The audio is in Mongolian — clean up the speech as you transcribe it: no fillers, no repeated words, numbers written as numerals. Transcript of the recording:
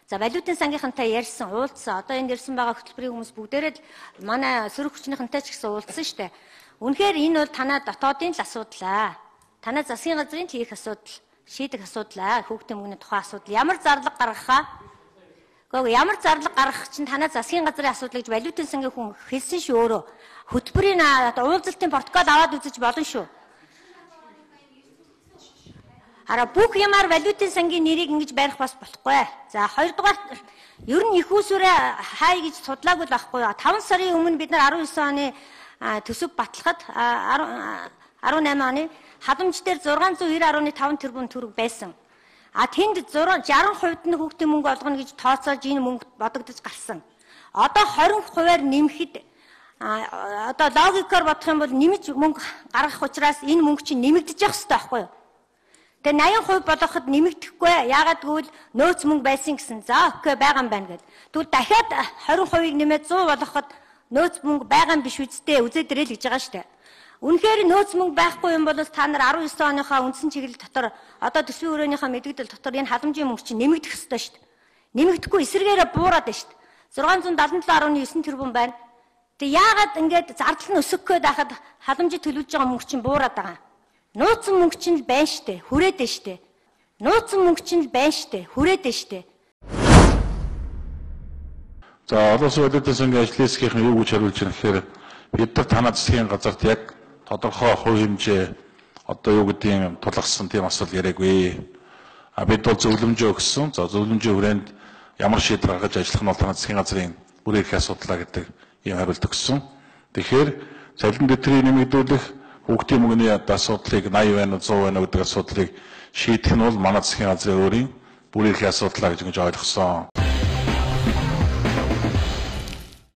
За валютын сангийнхантай ярьсан, уулзсан. Одоо энд ирсэн байгаа хөтөлбөрийн хүмүүс бүгдээрээ л манай сөрөг хүчнийхэнтэй ч гэсэн уулзсан шүү дээ. Үнэхээр энэ бол танаа дотоодын л асуудал. Танаа засгийн газрын хийх асуудал, шийдэх асуудал, хүүхдийн мөнгөний тухай асуудал. Ямар зарлага гаргахаа? Гэхдээ ямар зарлага гаргах чинь танаа засгийн газрын асуудал гэж валютын сангийн хүн хэлсэн шүү өөрөө. Хөтөлбөрийн уулзалтын протокол аваад үзэж болно шүү. Хараа бүх юмар валютын сангийн нэрийг ингэж барих бас болохгүй. За хоёрдугаар ер нь их усүрээ хай гэж судлаагүй л байхгүй. 5 сарын өмнө бид нар 19 оны төсөв батлахад 18 оны хадамж дээр 690.5 тэрбум төгрөг байсан. Тэнд 60% нь хүүхдийн мөнгө олгоно гэж тооцоолж энэ мөнгө бодогдож гарсан. Одоо 20%-аар нэмэхэд одоо логикоор бодох юм бол нэмж мөнгө гаргах учраас энэ мөнгө чинь нэмэгдэж явах хэрэгтэй байхгүй юу? Тэгээ 80% болгоход нэмэгдэхгүй. Яагаад гэвэл нөөц мөнгө байсан гэсэн. За окей байгаа юм байна гэдэг. Тэгвэл дахиад 20%-ийг нэмээд 100 болгоход нөөц мөнгө байгаа юм биш үсттэй үзээд ирэл гэж байгаа шүү дээ. Үнэхээр нөөц мөнгө байхгүй юм бол та нар 19 оныхаа үндсэн чиглэл дотор одоо төсвийн өрөөнийхөө мэдээлэл дотор энэ халамжийн мөнгө чинь нэмэгдэх ёстой шүү дээ. Нэмэгдэхгүй эсрэгээрээ буураад байна шүү дээ. 677.9 тэрбум байна. Тэгээ яагаад ингээд зардал нь өсөхгүй байхад халамжид төлөвлөж байгаа мөнгө чинь буураад байгаа юм? Нууцсан мөнгө чинь л байна штэ, хүрээд байна штэ. Нууцсан мөнгө чинь л байна штэ, хүрээд байна штэ. За олон улсын валютын сангийн ажлын хэсгийнхэн юу гэж хариулж байгаа гэхээр бид нар танаа засгийн газарт яг тодорхой хувь хэмжээ одоо юу гэдгийг тулгасан тийм асуудал яриаггүй. Бид бол зөвлөмжөө өгсөн. За зөвлөмжийн хүрээнд ямар шийдвэр гаргаж ажиллах нь бол танаа засгийн газрын бүр их асуудал гэдэг ийм хариулт өгсөн. Тэгэхээр цалин дэвтрийг нэмэгдүүлэх хүүхдийн мөнгөний асуудлыг 80 байна уу 100 байна уу гэдэг асуудлыг шийдэх нь бол манай засгийн газрын өөрийн бүр их асуудал гэж ойлгосон.